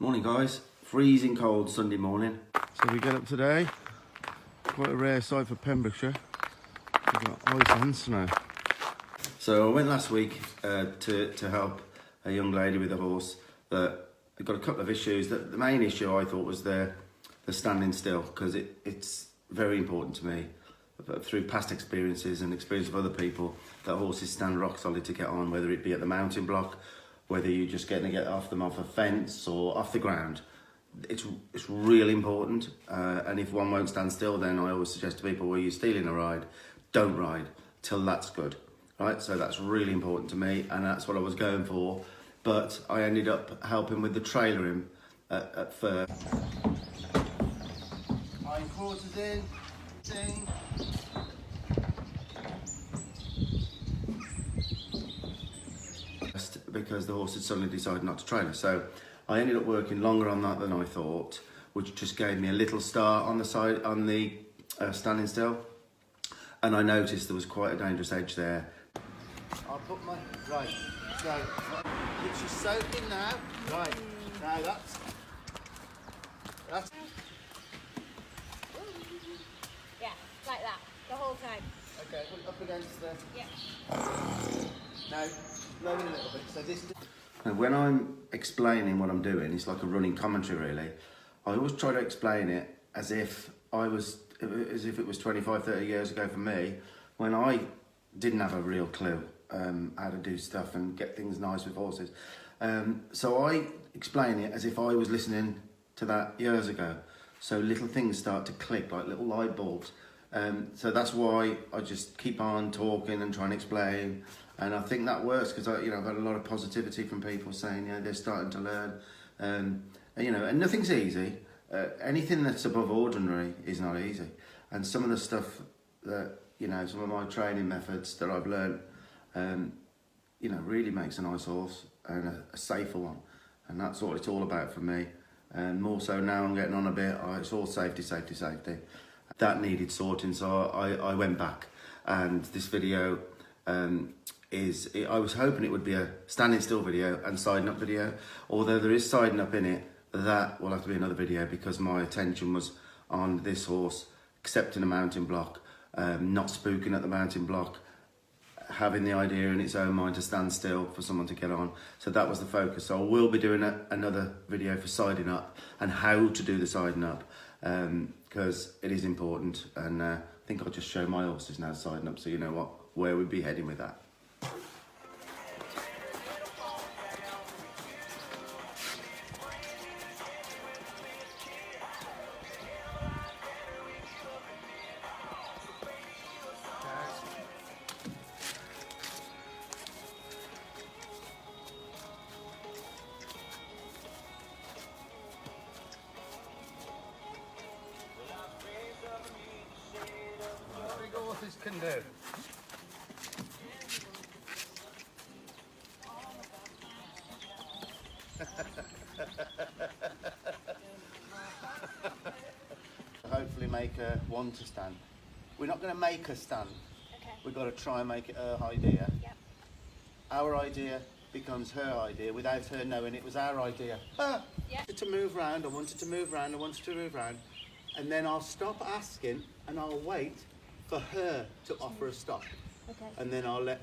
Morning guys, freezing cold Sunday morning. So we get up today, quite a rare sight for Pembrokeshire. We've got ice and snow. So I went last week to help a young lady with a horse that got a couple of issues. The main issue I thought was the standing still, because it's very important to me through past experiences and experience of other people that horses stand rock solid to get on, whether it be at the mountain block, whether you're just getting to get off them off a fence or off the ground. It's really important, and if one won't stand still, then I always suggest to people, well, you're stealing a ride, don't ride till that's good, right? So that's really important to me, and that's what I was going for, but I ended up helping with the trailering at first. Hindquarters in, sing. Because the horse had suddenly decided not to trail her. So I ended up working longer on that than I thought, which just gave me a little start on the side, on the standing still. And I noticed there was quite a dangerous edge there. I'll put my, right, so, which is soaking now. Right, now that's. Yeah, like that, the whole time. Okay, put it up against the. Yeah. Now, lower it a little bit. So this. And when I'm explaining what I'm doing, it's like a running commentary really. I always try to explain it as if it was 25, 30 years ago for me, when I didn't have a real clue how to do stuff and get things nice with horses. So I explain it as if I was listening to that years ago. So little things start to click like little light bulbs. So that's why I just keep on talking and trying to explain. And I think that works because I've had a lot of positivity from people saying, they're starting to learn. And nothing's easy. Anything that's above ordinary is not easy. And some of the stuff that, some of my training methods that I've learned, really makes a nice horse and a safer one. And that's what it's all about for me. And more so now I'm getting on a bit, it's all safety, safety, safety. That needed sorting, so I went back. And this video, I was hoping it would be a standing still video and siding up video. Although there is siding up in it, that will have to be another video because my attention was on this horse accepting a mountain block, not spooking at the mountain block, having the idea in its own mind to stand still for someone to get on. So that was the focus. So I will be doing another video for siding up and how to do the siding up, because it is important. And I think I'll just show my horses now siding up so you know where we'd be heading with that. Can do. Hopefully make her want to stand. We're not going to make her stand. Okay. We've got to try and make it her idea. Yep. Our idea becomes her idea without her knowing it was our idea. Yep. I wanted to move round, I wanted to move round, I wanted to move round. And then I'll stop asking and I'll wait for her to offer a stop. Okay. And then I'll let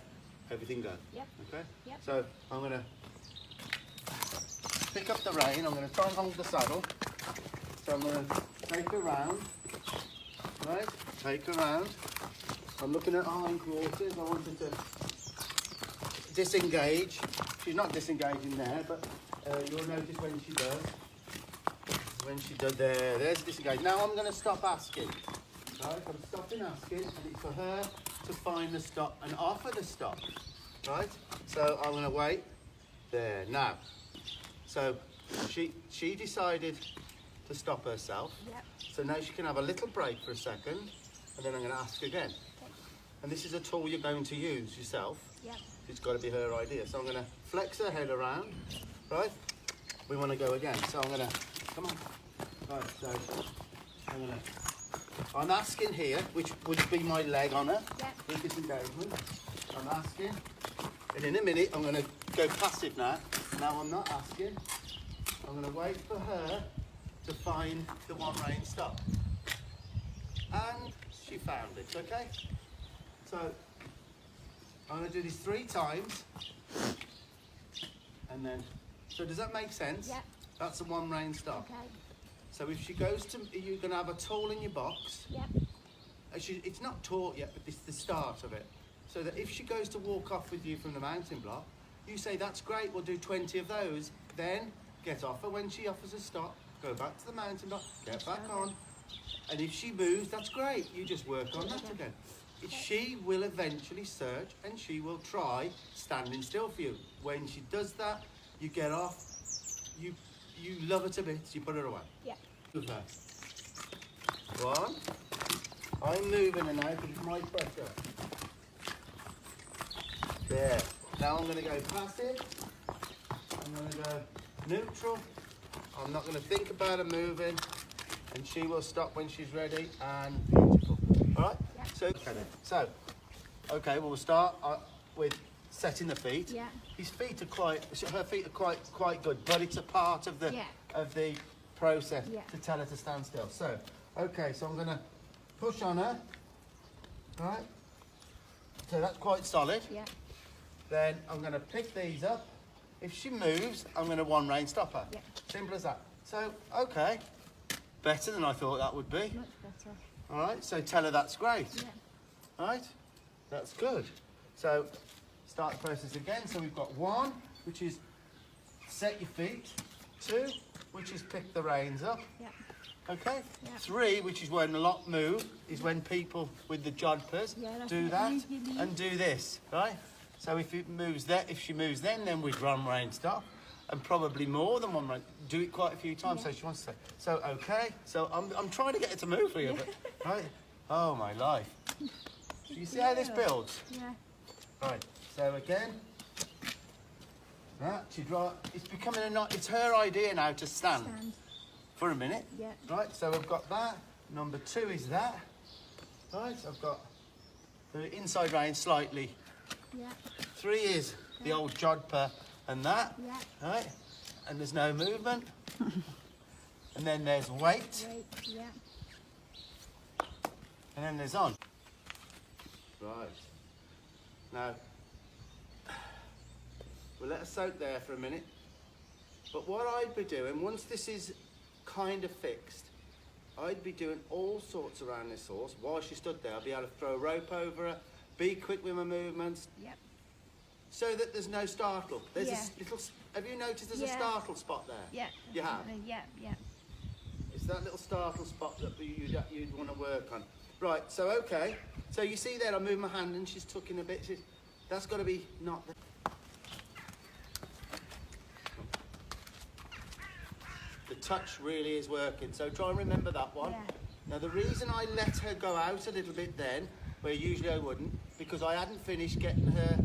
everything go. Yep. Okay? Yep. So I'm going to pick up the rein, I'm going to try and hold the saddle. So I'm going to take her round, right? Take her round. I'm looking at her hindquarters, I want her to disengage. She's not disengaging there, but you'll notice when she does. When she does there's disengage. Now I'm going to stop asking. Right, I'm stopping asking, and it's for her to find the stop and offer the stop. Right? So I'm going to wait. There, now. So she decided to stop herself. Yep. So now she can have a little break for a second, and then I'm going to ask again. Okay. And this is a tool you're going to use yourself. Yep. It's got to be her idea. So I'm going to flex her head around. Right? We want to go again. So I'm going to, come on. Right, so I'm going to, I'm asking here, which would be my leg on her, with disengagement. I'm asking, and in a minute I'm going to go passive now. Now I'm not asking, I'm I'm going to wait for her to find the one-rein stop. And she found it, okay? So I'm going to do this 3 times. And then, so does that make sense? Yeah. That's a one-rein stop. Okay. So if she goes to, you're going to have a tool in your box. Yeah. It's not taught yet, but it's the start of it. So that if she goes to walk off with you from the mountain block, you say, that's great, we'll do 20 of those. Then get off her when she offers a stop, go back to the mountain block, get back on. And if she moves, that's great. You just work on that again. She will eventually search and she will try standing still for you. When she does that, you get off, you love her to bits, you put her away. Yeah. Move her. 1. I'm moving her now because it's my pressure. There. Now I'm going to go passive. I'm going to go neutral. I'm not going to think about her moving. And she will stop when she's ready. And beautiful. All right? Yeah. So, okay, we'll start with setting the feet. Yeah. Her feet are quite good, but it's a part of the process to tell her to stand still. So, okay, so I'm going to push on her. All right? So that's quite solid. Yeah. Then I'm going to pick these up. If she moves, I'm going to one-rein stop her. Yeah. Simple as that. So, okay, better than I thought that would be. Much better. All right, so tell her that's great. Yeah. All right, that's good. So, start the process again. So we've got 1, which is set your feet. 2, which is pick the reins up. Yeah. Okay. Yeah. 3, which is when a lot move, is when people with the jodhpurs do that and do this, right? So if it moves if she moves then we'd one-rein stop, and probably more than one rein. Do it quite a few times. So she wants to say. So okay. So I'm trying to get her to move for you, but right. Oh my life. You see how this builds? Yeah. Right. So again. Right. It's becoming it's her idea now to stand. For a minute. Yeah. Right, so I've got that. Number 2 is that. Right, so I've got the inside rein slightly. Yeah. 3 is the old jodhpur and that. Yeah. Right, and there's no movement. And then there's weight. Yeah. And then there's on. Right. Now, we'll let her soak there for a minute. But what I'd be doing, once this is kind of fixed, I'd be doing all sorts around this horse while she stood there. I'd be able to throw a rope over her, be quick with my movements, Yep. so that there's no startle. There's Yeah. a little. Have you noticed there's a Yeah. startle spot there? Yeah. You have? Yeah. Yeah. It's that little startle spot that you'd want to work on. Right. So okay. So you see there, I move my hand and she's tucking a bit. That's got to be not. The touch really is working, so try and remember that one. Yeah. Now the reason I let her go out a little bit then, where usually I wouldn't, because I hadn't finished getting her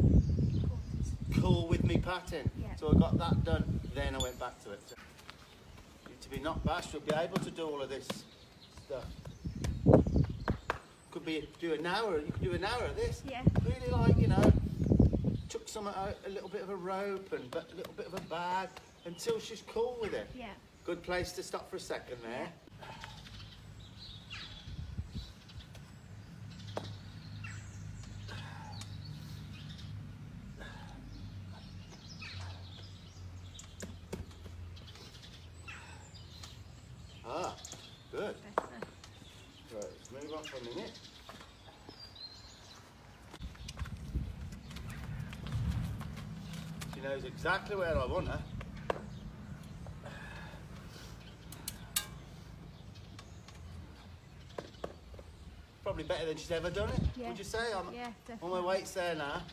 cool with me patting. Yeah. So I got that done, then I went back to it. So, to be not bashed, you'll be able to do all of this stuff. Could be do an hour, you could do an hour of this. Yeah. Really chuck some out, a little bit of a rope and a little bit of a bag until she's cool with it. Yeah. Good place to stop for a second there. Good. Right, let's move on for a minute. She knows exactly where I want her. Probably better than she's ever done it, Yeah. would you say? Yeah, All definitely. my weight's there now.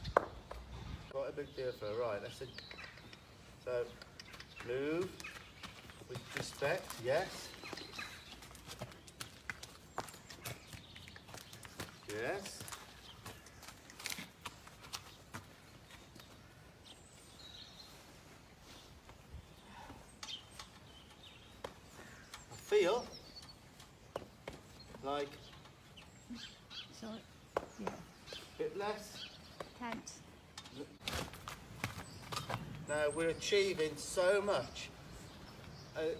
Quite a big deal for her. Right, let's see. So, move with respect, yes. Yes. I feel like So, yeah. a bit less. Tense. Now we're achieving so much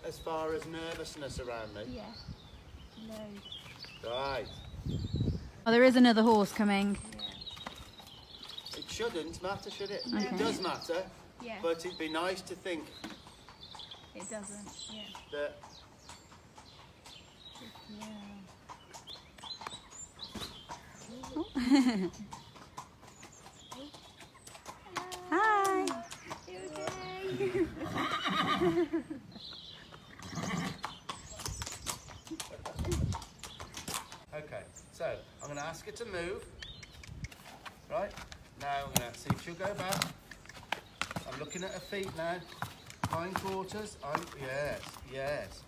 as far as nervousness around me? Yeah. No. Right. Oh, there is another horse coming. Yeah. It shouldn't matter, should it? Okay. It does matter, Yeah. but it'd be nice to think It doesn't. Yeah. that Yeah. Hi. You okay? Okay, so I'm going to ask her to move. Right, now I'm going to see if she'll go back. I'm looking at her feet now. Hindquarters. Yes, yes,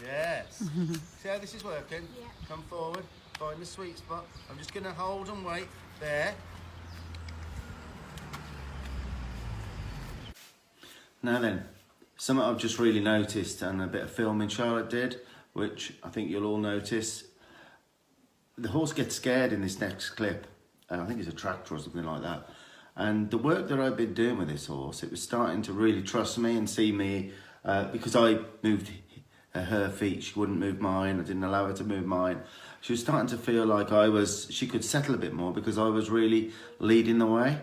yes. See how this is working? Yeah. Come forward, find the sweet spot. I'm just going to hold and wait. There. Now then, something I've just really noticed, and a bit of filming Charlotte did, which I think you'll all notice. The horse gets scared in this next clip. I think it's a tractor or something like that. And the work that I've been doing with this horse, it was starting to really trust me and see me, because I moved her feet, she wouldn't move mine, I didn't allow her to move mine. She was starting to feel like she could settle a bit more because I was really leading the way.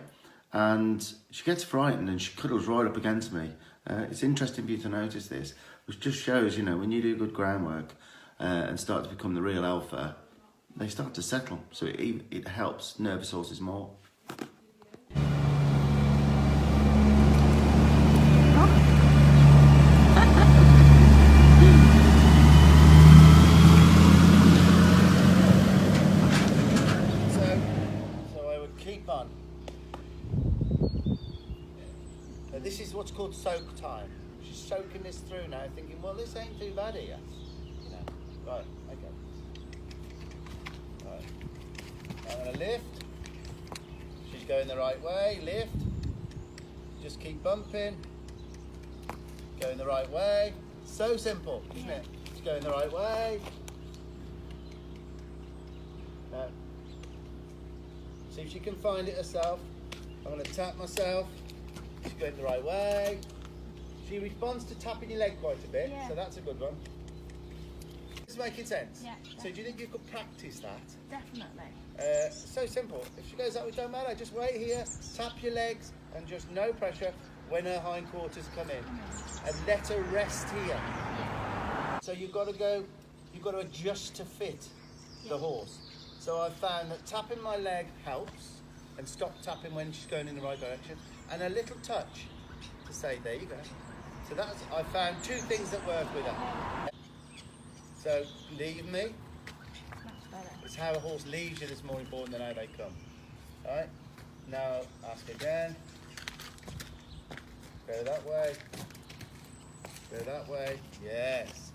And she gets frightened and she cuddles right up against me. It's interesting for you to notice this, which just shows, you know, when you do good groundwork and start to become the real alpha, they start to settle. So it helps nervous horses more. So I would keep on. This is what's called soak time. She's soaking this through now, thinking, well, this ain't too bad here. You know, right, okay. Right. I'm gonna lift. She's going the right way, lift. Just keep bumping. Going the right way. So simple, isn't it? She's going the right way. Now, see if she can find it herself. I'm gonna tap myself. She's going the right way. She responds to tapping your leg quite a bit, Yeah. so that's a good one. It's making sense. Yeah, So do you think you could practice that? Definitely. So simple. If she goes that way, don't matter. Just wait here, tap your legs, and just no pressure when her hindquarters come in, and let her rest here. So you've got to adjust to fit the horse. So I've found that tapping my leg helps, and stop tapping when she's going in the right direction, and a little touch to say, there you go. So I found two things that work with her. So leave me. Much better. It's how a horse leaves you that's more important than how they come. Alright? Now ask again. Go that way. Go that way. Yes.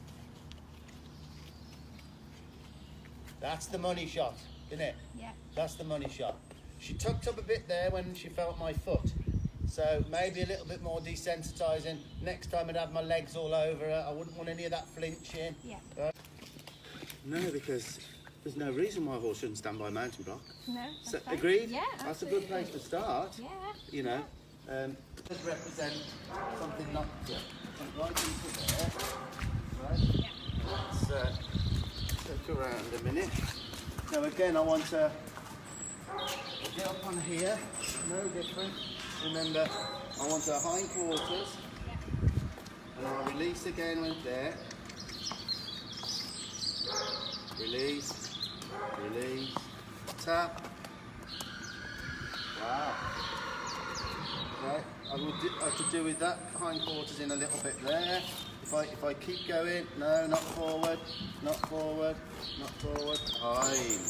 That's the money shot, isn't it? Yeah. That's the money shot. She tucked up a bit there when she felt my foot. So maybe a little bit more desensitizing. Next time I'd have my legs all over her. I wouldn't want any of that flinching. Yeah. No, because there's no reason why a horse shouldn't stand by a mountain block. No. So, That's fine. agreed? Yeah. That's a good place to start. Yeah. You know, does represent something not right into there. Right? Yeah. Let's look around a minute. So again, I want to get up on here. No different. Remember, I want her hindquarters, and I'll release again with there. Release, release, tap. Wow. Right, I could do with that hindquarters in a little bit there. If I keep going, no, not forward, not forward, not forward. Hind.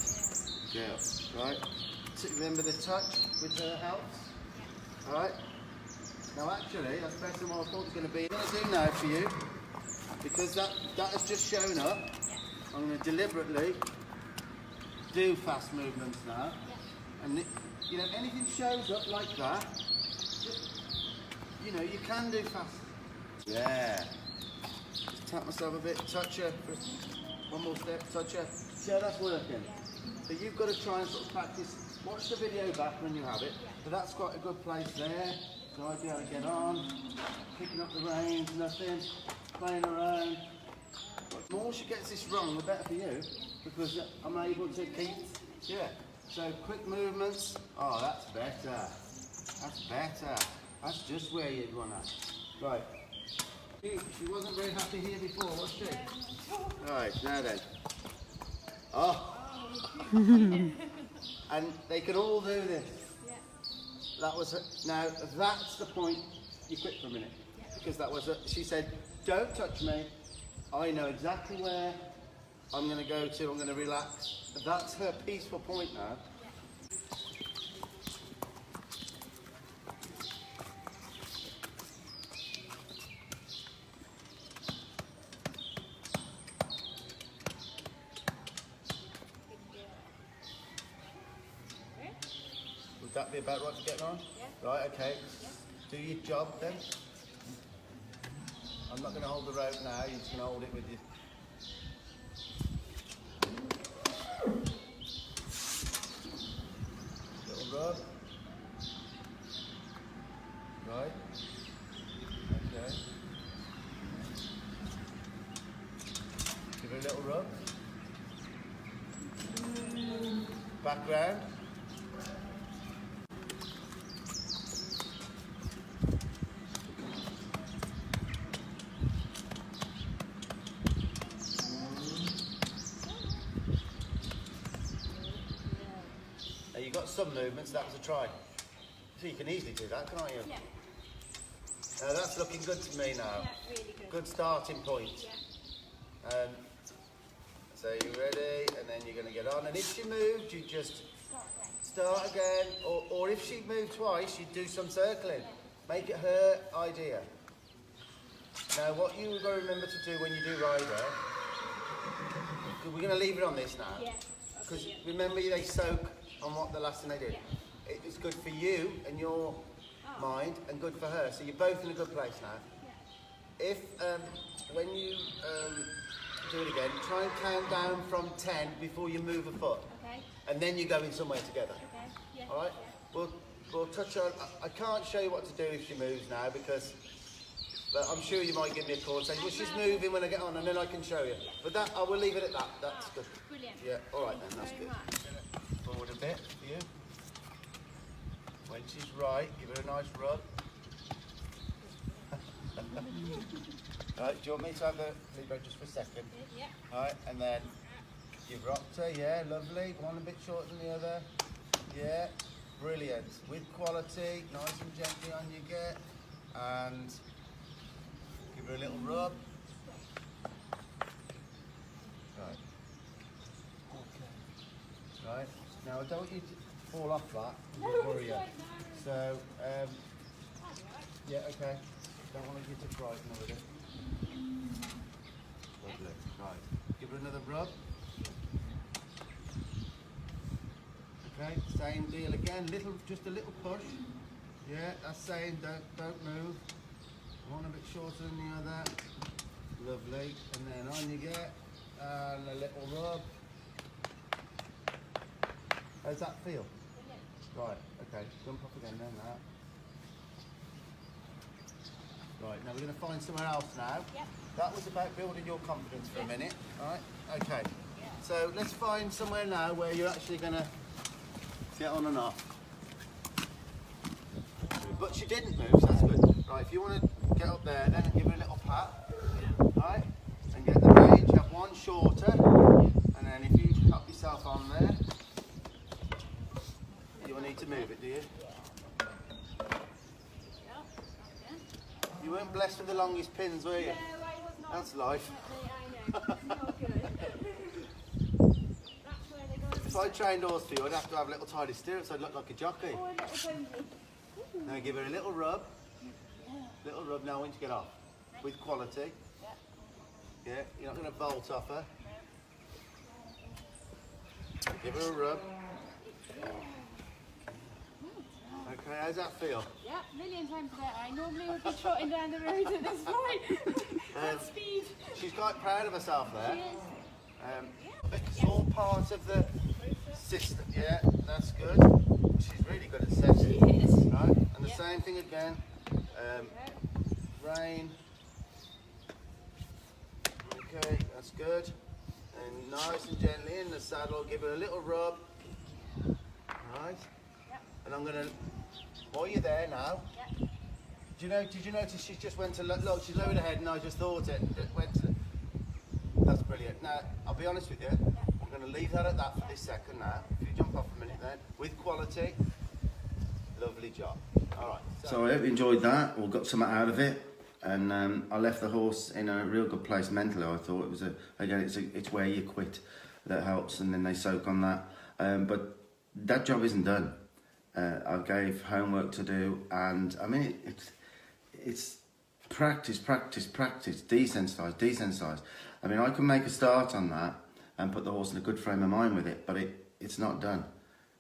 Go. Right. Remember the touch with the helps. All right. Now actually, that's better than what I thought it was going to be. I'm going to do now for you, because that has just shown up. I'm going to deliberately do fast movements now, and you know, anything shows up like that, just, you know, you can do fast. Yeah. Just tap myself a bit, touch her. One more step, touch her. See how that's working? So you've got to try and sort of practice. Watch the video back when you have it. So that's quite a good place there. So I'd be able to get on, picking up the reins, nothing. playing around. The more she gets this wrong, the better for you, because I'm able to keep, yeah. So quick movements, oh that's better, that's better, that's just where you'd want to. Right, she wasn't very happy here before, was she? Right, now then. Oh, and they can all do this. That was now that's the point, you quit for a minute, because that was she said, don't touch me, I know exactly where I'm going to go to, I'm going to relax. That's her peaceful point now. Would that be about right for getting on? Yeah. Right, okay. Yeah. Do your job then. I'm not going to hold the rope now, you're just going to hold it with you. Little rub. Right. Okay. Give her a little rub. Back round. You've got some movements, that was a try. So you can easily do that, can't you? Yeah. That's looking good to me now. Yeah, really good. Good starting point. Yeah. So you're ready, and then you're going to get on. And if she moved, you just start again. Or if she moved twice, you'd do some circling. Yeah. Make it her idea. Now what you've got to remember to do when you do rider, we're going to leave it on this now. Yeah. Because remember they soak on what the last thing they did. Yeah. It's good for you and your mind, and good for her. So you're both in a good place now. Yeah. If when you do it again, try and count down from 10 before you move a foot. Okay. And then you're going somewhere together. Okay. Yeah. All right. Yeah. We'll touch on. I can't show you what to do if she moves now because. But I'm sure you might give me a call and say, well, she's moving when I get on, and then I can show you. But that, I will leave it at that. That's good. Brilliant. Yeah, all right then, that's Very good. much. Forward a bit for you. When she's right, give her a nice rub. Right, do you want me to have the Libra just for a second? Yeah. All right, and then you've rocked her, yeah, lovely. One a bit shorter than the other. Yeah, brilliant. With quality, nice and gently on you get. And give her a little rub. Right. Okay. Right. Now I don't want you to fall off that. It'll worry you. So, yeah, okay. Don't want you to frighten her with it. Lovely. Right. Give her another rub. Okay. Same deal again. Just a little push. Yeah. That's saying don't move. One a bit shorter than the other. Lovely. And then on you get. And a little rub. How's that feel? Right, okay. Jump up again then, that. Right, now we're going to find somewhere else now. Yep. That was about building your confidence for a minute. Alright, okay. So let's find somewhere now where you're actually going to get on and off. But she didn't move, so that's good. Right, if you want to get up there then and give her a little pat. Right, and get the range, have one shorter. And then if you pop yourself on there, you'll need to move it, do you? You weren't blessed with the longest pins, were you? No, I was not. That's life. I know. Not good. That's where they go. If I trained horse for you, I'd have to have little tidy stirrups, so I'd look like a jockey. Or a little pony. Now give her a little rub. Little rub now when you get off. With quality. Yeah, you're not going to bolt off her. Give her a rub. Okay, how's that feel? Yeah, million times better. I normally would be trotting down the road at this point. At speed. She's quite proud of herself there. She is. It's all part of the system. Yeah, that's good. She's really good at setting. She is. Right, and the same thing again. Rein. Okay, that's good. And nice and gently in the saddle, give it a little rub. Right. Yep. And I'm gonna, while you're there now, Yep. did you notice she just went to look, she lowered her head and I just thought it went to, that's brilliant. Now, I'll be honest with you, I'm gonna leave that at that for this second now. If you jump off a minute then, with quality, lovely job. All right. So I hope you enjoyed that, or got something out of it. And I left the horse in a real good place mentally. I thought it was it's where you quit that helps, and then they soak on that. But that job isn't done. I gave homework to do, and I mean it's practice, desensitize. I mean, I can make a start on that and put the horse in a good frame of mind with it, but it's not done.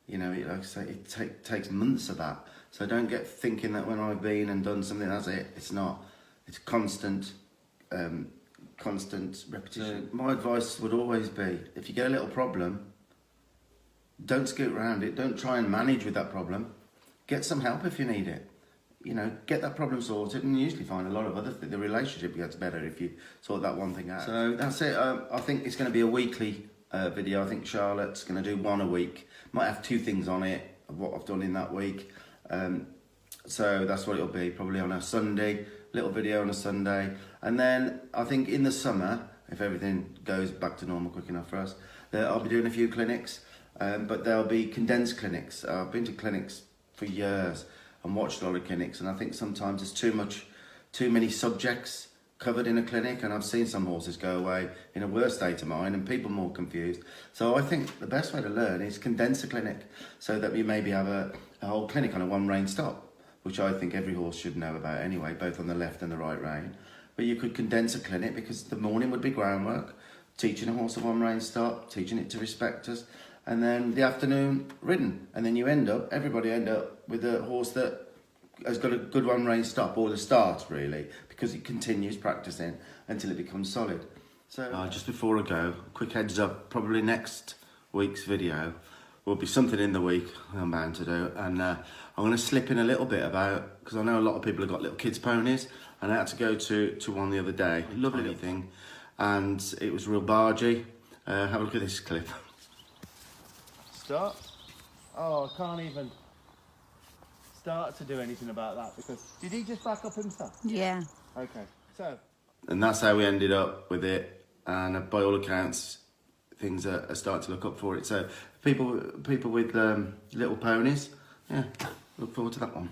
You know, like I say, it takes months of that. So don't get thinking that when I've been and done something, that's it. It's not. It's constant repetition. So my advice would always be, if you get a little problem, don't scoot around it. Don't try and manage with that problem. Get some help if you need it. You know, get that problem sorted, and you usually find a lot of other things. The relationship gets better if you sort that one thing out. So that's it. I think it's going to be a weekly video. I think Charlotte's going to do one a week. Might have 2 things on it of what I've done in that week. So that's what it'll be, probably on a Sunday, little video on a Sunday. And then I think in the summer, if everything goes back to normal quick enough for us, I'll be doing a few clinics, but there'll be condensed clinics. I've been to clinics for years and watched a lot of clinics, and I think sometimes there's too many subjects covered in a clinic, and I've seen some horses go away in a worse state of mind and people more confused. So I think the best way to learn is condense a clinic so that we maybe have a whole clinic on a one-rein stop, which I think every horse should know about anyway, both on the left and the right rein. But you could condense a clinic, because the morning would be groundwork, teaching a horse a one-rein stop, teaching it to respect us, and then the afternoon ridden. And then everybody end up with a horse that has got a good one-rein stop, or the start really, because it continues practicing until it becomes solid. So just before I go, quick heads up, probably next week's video will be something in the week I'm bound to do, and I'm going to slip in a little bit about, because I know a lot of people have got little kids ponies, and I had to go to one the other day, lovely thing, and it was real bargy. Have a look at this clip. Start. Oh, I can't even start to do anything about that, because did he just back up himself? Yeah. Okay, so. And that's how we ended up with it, and by all accounts, things are starting to look up for it. So people with little ponies, yeah, look forward to that one.